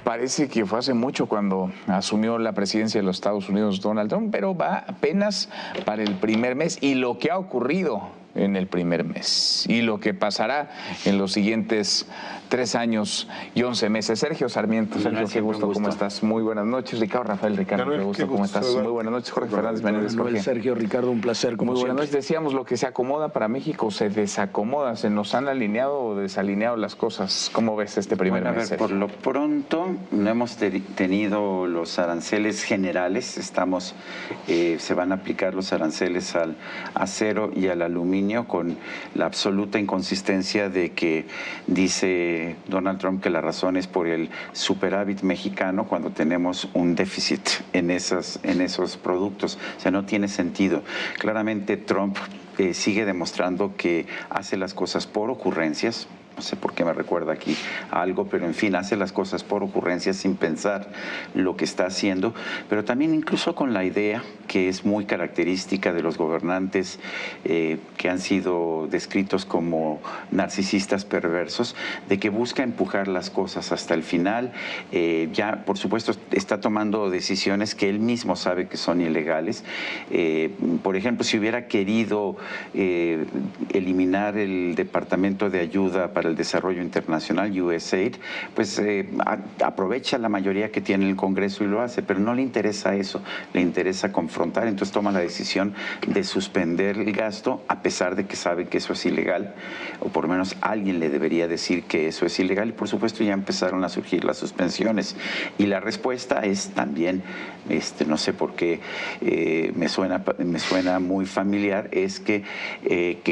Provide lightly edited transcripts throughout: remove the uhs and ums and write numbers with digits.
Parece que fue hace mucho cuando asumió la presidencia de los Estados Unidos Donald Trump, pero va apenas para el primer mes. Y lo que ha ocurrido en el primer mes y lo que pasará en los siguientes 3 años y 11 meses. Sergio Sarmiento, Sergio, qué gusto, ¿cómo estás? Muy buenas noches. Ricardo Rafael, Ricardo, qué gusto, ¿cómo estás? Muy buenas noches. Jorge Fernández Menéndez. Sergio, Ricardo, un placer. Muy buenas noches. Decíamos, lo que se acomoda para México se desacomoda. ¿Se nos han alineado o desalineado las cosas? ¿Cómo ves este primer mes? Por lo pronto no hemos tenido los aranceles generales. Se van a aplicar los aranceles al acero y al aluminio, con la absoluta inconsistencia de que dice Donald Trump que la razón es por el superávit mexicano cuando tenemos un déficit en esos productos. O sea, no tiene sentido. Claramente Trump sigue demostrando que hace las cosas por ocurrencias. No sé por qué me recuerda aquí a algo, pero en fin, hace las cosas por ocurrencias sin pensar lo que está haciendo, pero también incluso con la idea que es muy característica de los gobernantes que han sido descritos como narcisistas perversos, de que busca empujar las cosas hasta el final. Ya, por supuesto, está tomando decisiones que él mismo sabe que son ilegales. Por ejemplo, si hubiera querido eliminar el Departamento de Ayuda para el Desarrollo Internacional, USAID, pues aprovecha la mayoría que tiene el Congreso y lo hace, pero no le interesa eso, le interesa confrontar, entonces toma la decisión de suspender el gasto a pesar de que sabe que eso es ilegal, o por lo menos alguien le debería decir que eso es ilegal, y por supuesto ya empezaron a surgir las suspensiones. Y la respuesta es también, no sé por qué me suena muy familiar, es que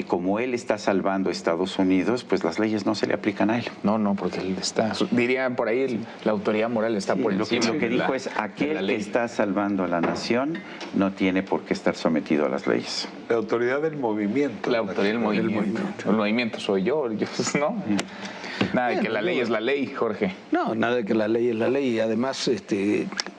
como él está salvando a Estados Unidos, pues las leyes no se le aplican a él. No, porque él está, dirían por ahí, la autoridad moral está por encima. Lo que dijo es, aquel que está salvando a la nación no tiene por qué estar sometido a las leyes. La autoridad del movimiento. La autoridad del movimiento. El movimiento soy yo, ¿no? Nada de que la ley es la ley, Jorge. No, nada de que la ley es la ley. Además,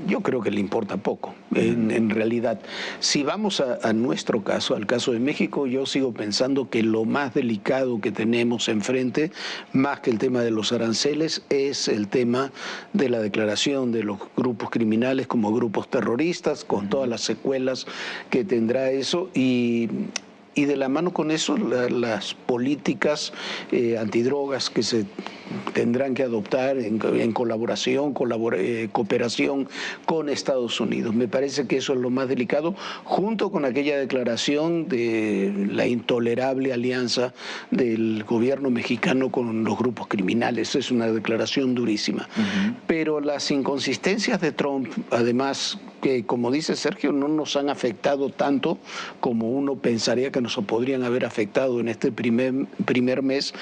yo creo que le importa poco. En realidad, si vamos a nuestro caso, al caso de México, yo sigo pensando que lo más delicado que tenemos enfrente, más que el tema de los aranceles, es el tema de la declaración de los grupos criminales como grupos terroristas, con todas las secuelas que tendrá eso. Y de la mano con eso, las políticas antidrogas que se tendrán que adoptar en cooperación con Estados Unidos. Me parece que eso es lo más delicado, junto con aquella declaración de la intolerable alianza del gobierno mexicano con los grupos criminales. Es una declaración durísima. Pero las inconsistencias de Trump, además, que como dice Sergio, no nos han afectado tanto como uno pensaría que nos podrían haber afectado en este primer mes,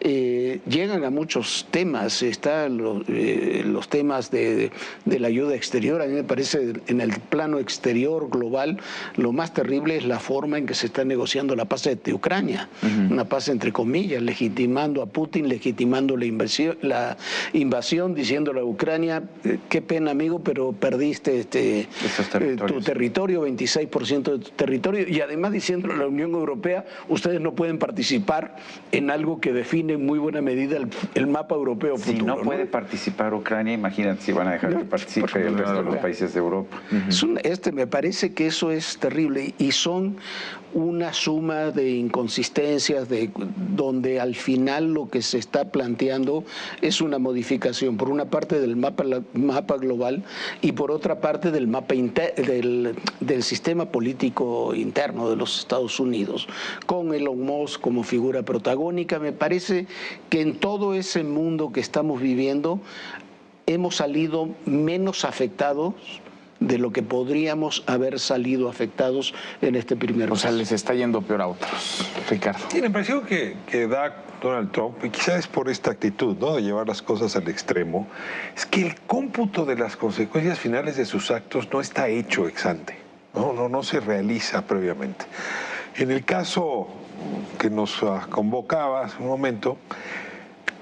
llegan a muchos temas. Están los temas de la ayuda exterior. A mí me parece, en el plano exterior global, lo más terrible es la forma en que se está negociando la paz de Ucrania, una paz entre comillas, legitimando a Putin, legitimando la invasión, diciéndole a Ucrania, qué pena amigo, pero perdiste tu territorio, 26% de tu territorio, y además diciéndole a la Unión Europea, ustedes no pueden participar en algo que define en muy buena medida el mapa europeo futuro. Si no puede participar Ucrania, imagínate si van a dejar que participe el resto de los países de Europa. Me parece que eso es terrible, y son una suma de inconsistencias donde al final lo que se está planteando es una modificación, por una parte del mapa global y por otra parte del mapa del sistema político interno de los Estados Unidos, con Elon Musk como figura protagónica. Me parece que en todo ese mundo que estamos viviendo hemos salido menos afectados de lo que podríamos haber salido afectados en este primer mes. O sea, les está yendo peor a otros, Ricardo. Sí, la impresión que da Donald Trump, y quizás es por esta actitud, ¿no?, de llevar las cosas al extremo, es que el cómputo de las consecuencias finales de sus actos no está hecho ex ante, no se realiza previamente. En el caso que nos convocaba hace un momento,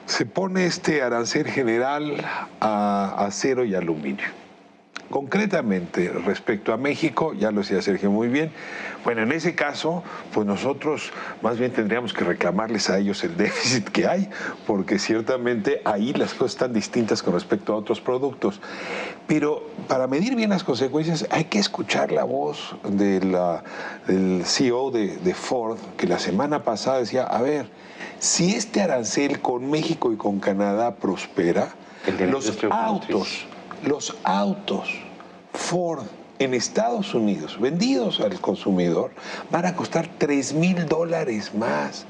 se pone este arancel general a acero y aluminio. Concretamente, respecto a México, ya lo decía Sergio muy bien, bueno, en ese caso, pues nosotros más bien tendríamos que reclamarles a ellos el déficit que hay, porque ciertamente ahí las cosas están distintas con respecto a otros productos. Pero para medir bien las consecuencias hay que escuchar la voz del CEO de Ford, que la semana pasada decía, a ver, si este arancel con México y con Canadá prospera, los autos Ford en Estados Unidos vendidos al consumidor van a costar $3,000 más.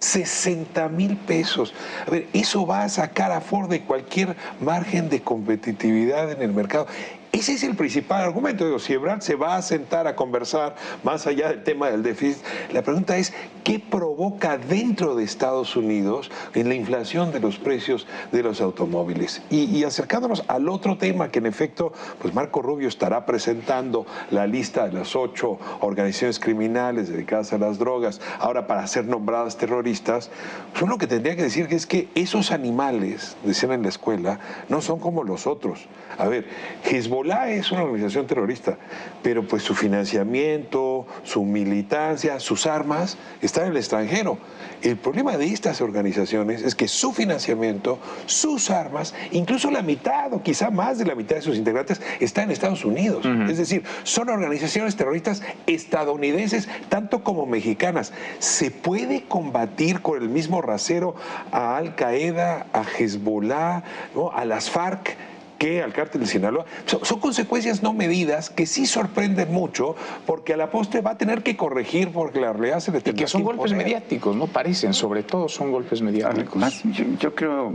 60,000 pesos. A ver, eso va a sacar a Ford de cualquier margen de competitividad en el mercado. Ese es el principal argumento. Digo, si Ebrard se va a sentar a conversar más allá del tema del déficit, la pregunta es, ¿qué provoca dentro de Estados Unidos en la inflación de los precios de los automóviles? Y acercándonos al otro tema que en efecto, pues Marco Rubio estará presentando la lista de las 8 organizaciones criminales dedicadas a las drogas, ahora para ser nombradas terroristas, pues uno que tendría que decir que es que esos animales, decían en la escuela, no son como los otros. A ver, Hezbollah es una organización terrorista, pero pues su financiamiento, su militancia, sus armas están en el extranjero. El problema de estas organizaciones es que su financiamiento, sus armas, incluso la mitad o quizá más de la mitad de sus integrantes está en Estados Unidos. Es decir, son organizaciones terroristas estadounidenses, tanto como mexicanas. ¿Se puede combatir con el mismo rasero a Al Qaeda, a Hezbollah, ¿no?, a las FARC, que al cártel de Sinaloa? Son consecuencias no medidas que sí sorprenden mucho, porque a la postre va a tener que corregir porque la realidad se le tendrá que son golpes mediáticos, ¿no? Parecen, sobre todo son golpes mediáticos. Más, yo creo,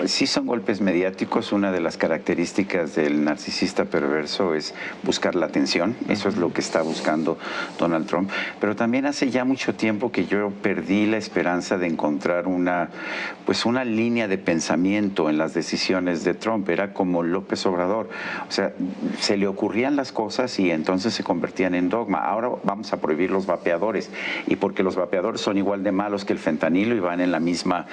sí son golpes mediáticos. Una de las características del narcisista perverso es buscar la atención. Eso es lo que está buscando Donald Trump. Pero también hace ya mucho tiempo que yo perdí la esperanza de encontrar una línea de pensamiento en las decisiones de Trump. Era como López Obrador, o sea, se le ocurrían las cosas y entonces se convertían en dogma. Ahora vamos a prohibir los vapeadores, y porque los vapeadores son igual de malos que el fentanilo y van en la misma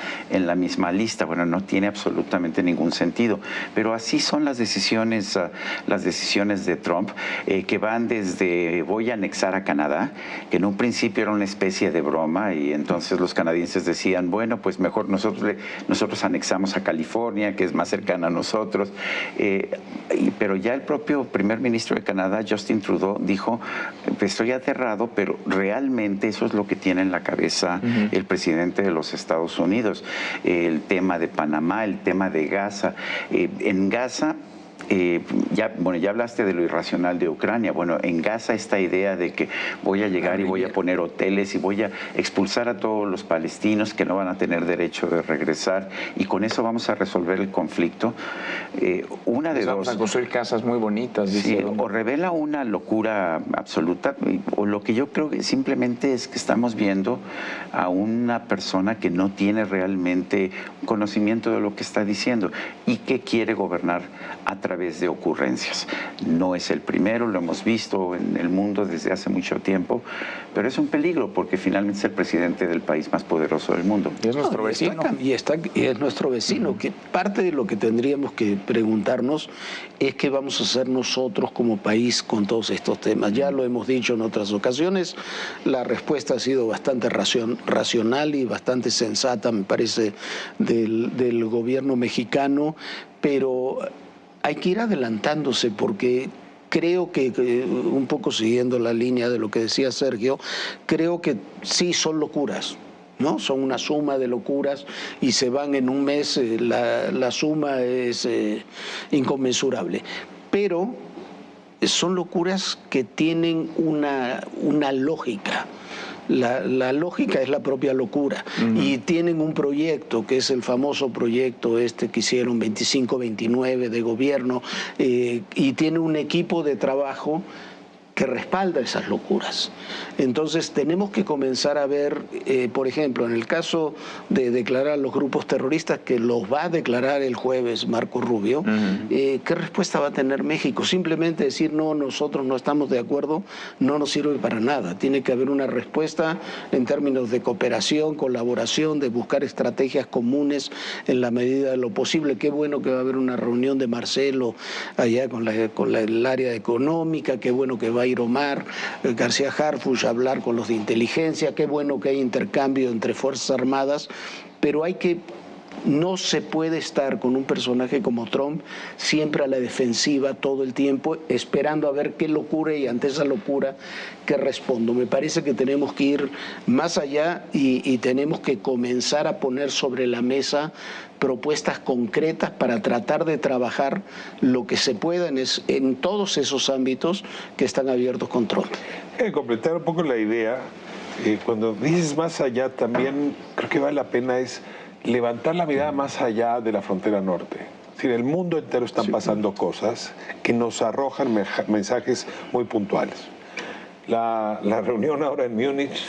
lista. Bueno, no tiene absolutamente ningún sentido, pero así son las decisiones de Trump, que van desde voy a anexar a Canadá, que en un principio era una especie de broma, y entonces los canadienses decían, bueno, pues mejor nosotros anexamos a California, que es más cercana a nosotros. Pero ya el propio primer ministro de Canadá, Justin Trudeau, dijo, estoy aterrado, pero realmente eso es lo que tiene en la cabeza el presidente de los Estados Unidos. El tema de Panamá, el tema de Gaza. En Gaza, ya hablaste de lo irracional de Ucrania. Bueno, en Gaza esta idea de que voy a llegar y voy a poner hoteles y voy a expulsar a todos los palestinos que no van a tener derecho de regresar, y con eso vamos a resolver el conflicto. Una de dos. Vamos a construir casas muy bonitas. Sí, o revela una locura absoluta, o lo que yo creo que simplemente es que estamos viendo a una persona que no tiene realmente conocimiento de lo que está diciendo y que quiere gobernar a través de ocurrencias. No es el primero, lo hemos visto en el mundo desde hace mucho tiempo, pero es un peligro porque finalmente es el presidente del país más poderoso del mundo. Y es nuestro vecino. Y es nuestro vecino, que parte de lo que tendríamos que preguntarnos es qué vamos a hacer nosotros como país con todos estos temas. Ya lo hemos dicho en otras ocasiones, la respuesta ha sido bastante racional y bastante sensata, me parece, del gobierno mexicano, pero hay que ir adelantándose, porque creo que, un poco siguiendo la línea de lo que decía Sergio, creo que sí son locuras, ¿no? Son una suma de locuras y se van en un mes, la suma es inconmensurable. Pero son locuras que tienen una lógica. La lógica es la propia locura. Y tienen un proyecto que es el famoso proyecto que hicieron 25-29 de gobierno, y tiene un equipo de trabajo que respalda esas locuras. Entonces tenemos que comenzar a ver, por ejemplo, en el caso de declarar los grupos terroristas, que los va a declarar el jueves Marco Rubio, ¿qué respuesta va a tener México? Simplemente decir no, nosotros no estamos de acuerdo, no nos sirve para nada. Tiene que haber una respuesta en términos de cooperación, colaboración, de buscar estrategias comunes en la medida de lo posible. Qué bueno que va a haber una reunión de Marcelo allá con el área económica, qué bueno que va a ir Omar García Harfuch a hablar con los de inteligencia, qué bueno que hay intercambio entre Fuerzas Armadas, pero no se puede estar con un personaje como Trump siempre a la defensiva todo el tiempo, esperando a ver qué locura y ante esa locura qué respondo. Me parece que tenemos que ir más allá y tenemos que comenzar a poner sobre la mesa propuestas concretas para tratar de trabajar lo que se pueda en todos esos ámbitos que están abiertos con Trump. Completar un poco la idea, cuando dices más allá, también creo que vale la pena es levantar la mirada más allá de la frontera norte. Es decir, el mundo entero están pasando cosas que nos arrojan mensajes muy puntuales. La reunión ahora en Múnich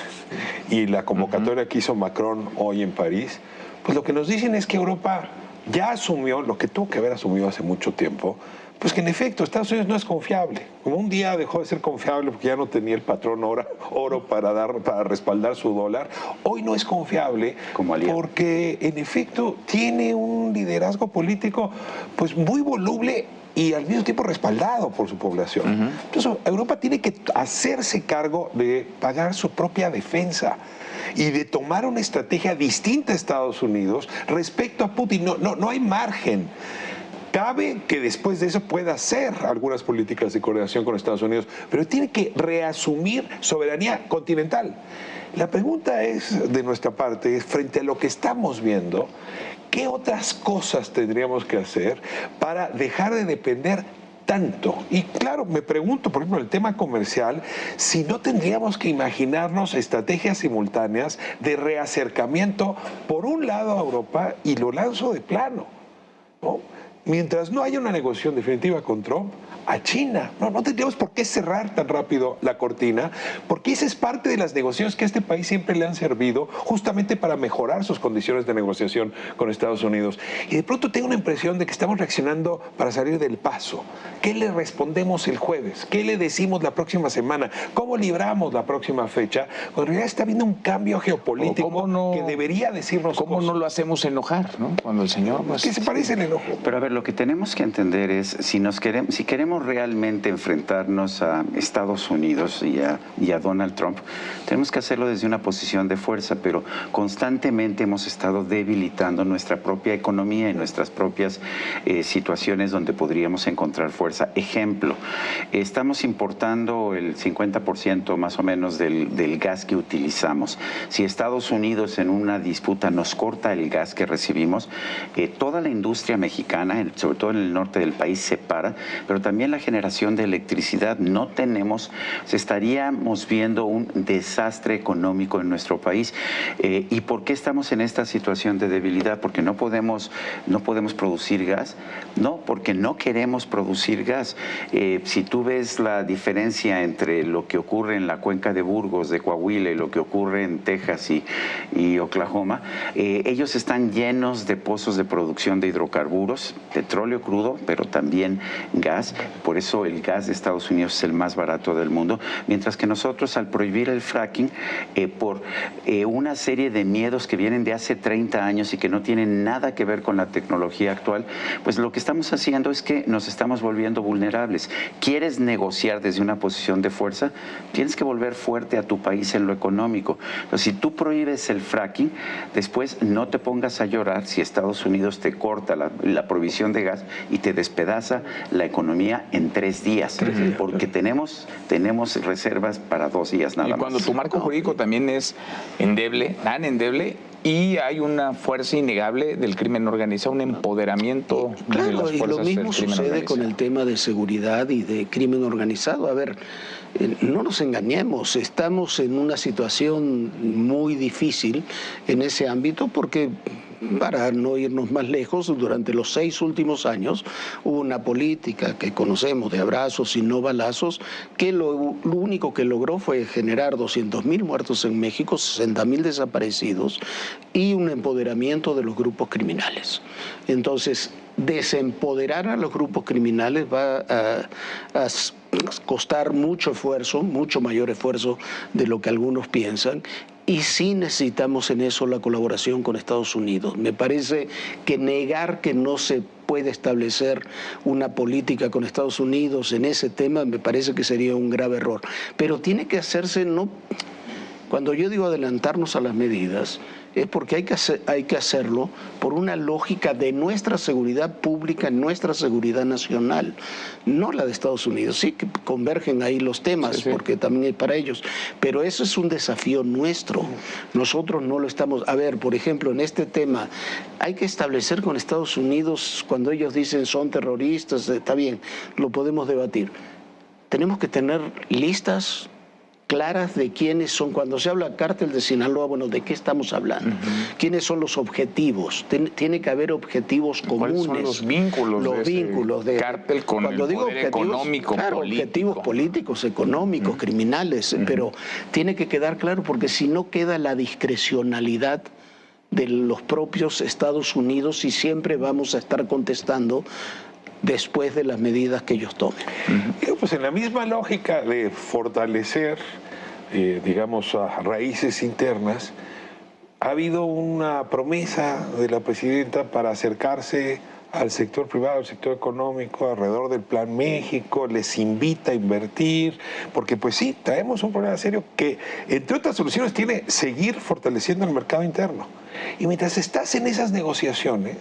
y la convocatoria que hizo Macron hoy en París, pues lo que nos dicen es que Europa ya asumió lo que tuvo que haber asumido hace mucho tiempo, pues que en efecto Estados Unidos no es confiable. Como un día dejó de ser confiable porque ya no tenía el patrón oro para respaldar su dólar, hoy no es confiable como aliado, porque en efecto tiene un liderazgo político pues muy voluble y al mismo tiempo respaldado por su población. Entonces Europa tiene que hacerse cargo de pagar su propia defensa y de tomar una estrategia distinta a Estados Unidos respecto a Putin. No hay margen. Cabe que después de eso pueda hacer algunas políticas de coordinación con Estados Unidos, pero tiene que reasumir soberanía continental. La pregunta es, de nuestra parte, frente a lo que estamos viendo, ¿qué otras cosas tendríamos que hacer para dejar de depender tanto? Y claro, me pregunto, por ejemplo, el tema comercial, si no tendríamos que imaginarnos estrategias simultáneas de reacercamiento, por un lado a Europa, y lo lanzo de plano, ¿no? Mientras no haya una negociación definitiva con Trump, a China. No tendríamos por qué cerrar tan rápido la cortina, porque esa es parte de las negociaciones que a este país siempre le han servido justamente para mejorar sus condiciones de negociación con Estados Unidos. Y de pronto tengo una impresión de que estamos reaccionando para salir del paso. ¿Qué le respondemos el jueves? ¿Qué le decimos la próxima semana? ¿Cómo libramos la próxima fecha? Cuando en realidad está habiendo un cambio geopolítico que debería decirnos ¿Cómo cosas. no lo hacemos enojar, ¿no? Cuando el señor... ¿Qué se parece el enojo? Pero a ver, lo que tenemos que entender es, si queremos realmente enfrentarnos a Estados Unidos y a Donald Trump, tenemos que hacerlo desde una posición de fuerza, pero constantemente hemos estado debilitando nuestra propia economía y nuestras propias situaciones donde podríamos encontrar fuerza. Ejemplo, estamos importando el 50% más o menos del gas que utilizamos. Si Estados Unidos en una disputa nos corta el gas que recibimos, toda la industria mexicana, sobre todo en el norte del país, se para, pero también la generación de electricidad. Estaríamos viendo un desastre económico en nuestro país. ¿Y por qué estamos en esta situación de debilidad? ¿Porque no podemos producir gas? No, porque no queremos producir gas. Si tú ves la diferencia entre lo que ocurre en la cuenca de Burgos, de Coahuila, y lo que ocurre en Texas y Oklahoma, ellos están llenos de pozos de producción de hidrocarburos, petróleo crudo, pero también gas. Por eso el gas de Estados Unidos es el más barato del mundo, mientras que nosotros, al prohibir el fracking, por una serie de miedos que vienen de hace 30 años y que no tienen nada que ver con la tecnología actual, pues lo que estamos haciendo es que nos estamos volviendo vulnerables. ¿Quieres negociar desde una posición de fuerza? Tienes que volver fuerte a tu país en lo económico. Entonces, si tú prohíbes el fracking, después no te pongas a llorar si Estados Unidos te corta la provisión de gas y te despedaza la economía en 3 días, porque tenemos reservas para 2 días nada más. Y cuando tu marco jurídico también es endeble, tan endeble, y hay una fuerza innegable del crimen organizado, un empoderamiento de las fuerzas del crimen organizado. Claro, y lo mismo sucede con el tema de seguridad y de crimen organizado. A ver, no nos engañemos, estamos en una situación muy difícil en ese ámbito porque para no irnos más lejos, durante los 6 últimos años hubo una política que conocemos de abrazos y no balazos, que lo único que logró fue generar 200.000 muertos en México, 60.000 desaparecidos y un empoderamiento de los grupos criminales. Entonces, desempoderar a los grupos criminales va a costar mucho esfuerzo, mucho mayor esfuerzo de lo que algunos piensan, y sí necesitamos en eso la colaboración con Estados Unidos. Me parece que negar que no se puede establecer una política con Estados Unidos en ese tema me parece que sería un grave error. Pero tiene que hacerse, no. Cuando yo digo adelantarnos a las medidas, es porque hay que hacerlo por una lógica de nuestra seguridad pública, nuestra seguridad nacional, no la de Estados Unidos. Sí que convergen ahí los temas, sí, porque también es para ellos, pero eso es un desafío nuestro. Nosotros no lo estamos... A ver, por ejemplo, en este tema, hay que establecer con Estados Unidos, cuando ellos dicen son terroristas, está bien, lo podemos debatir. Tenemos que tener listas claras de quiénes son. Cuando se habla cártel de Sinaloa, bueno, ¿de qué estamos hablando? ¿Quiénes son los objetivos? Tiene que haber objetivos comunes. ¿Cuáles son los vínculos? Los vínculos de cártel con el poder económico, claro, político. Objetivos políticos, económicos, criminales, pero tiene que quedar claro, porque si no queda la discrecionalidad de los propios Estados Unidos y siempre vamos a estar contestando después de las medidas que ellos tomen. Pues en la misma lógica de fortalecer, digamos, a raíces internas, ha habido una promesa de la presidenta para acercarse al sector privado, al sector económico, alrededor del Plan México, les invita a invertir, porque pues sí, traemos un problema serio que, entre otras soluciones, tiene seguir fortaleciendo el mercado interno. Y mientras estás en esas negociaciones,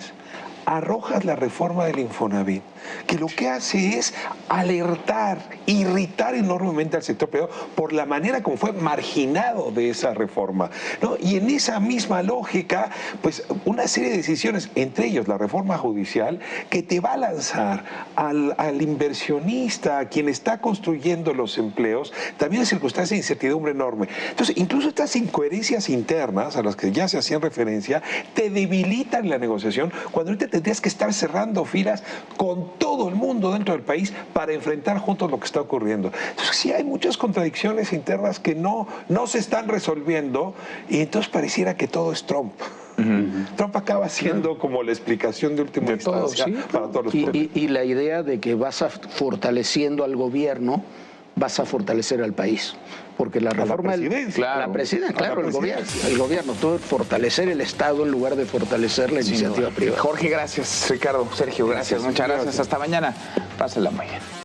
arrojas la reforma del Infonavit, que lo que hace es alertar, irritar enormemente al sector privado por la manera como fue marginado de esa reforma, ¿no? Y en esa misma lógica, pues una serie de decisiones, entre ellos la reforma judicial, que te va a lanzar al inversionista, a quien está construyendo los empleos, también en circunstancias de incertidumbre enorme. Entonces, incluso estas incoherencias internas, a las que ya se hacían referencia, te debilitan la negociación, cuando ahorita tendrías que estar cerrando filas con todo el mundo dentro del país para enfrentar juntos lo que está ocurriendo. Entonces, sí hay muchas contradicciones internas que no se están resolviendo, y entonces pareciera que todo es Trump. Trump acaba siendo como la explicación de última instancia para todos los problemas. Y la idea de que fortaleciendo al gobierno, vas a fortalecer al país. Porque la reforma... La presidencia, claro, el gobierno, todo fortalecer el Estado en lugar de fortalecer la iniciativa privada. Jorge, gracias. Ricardo, Sergio, gracias. Muchas gracias. Hasta mañana. Pásenla muy bien.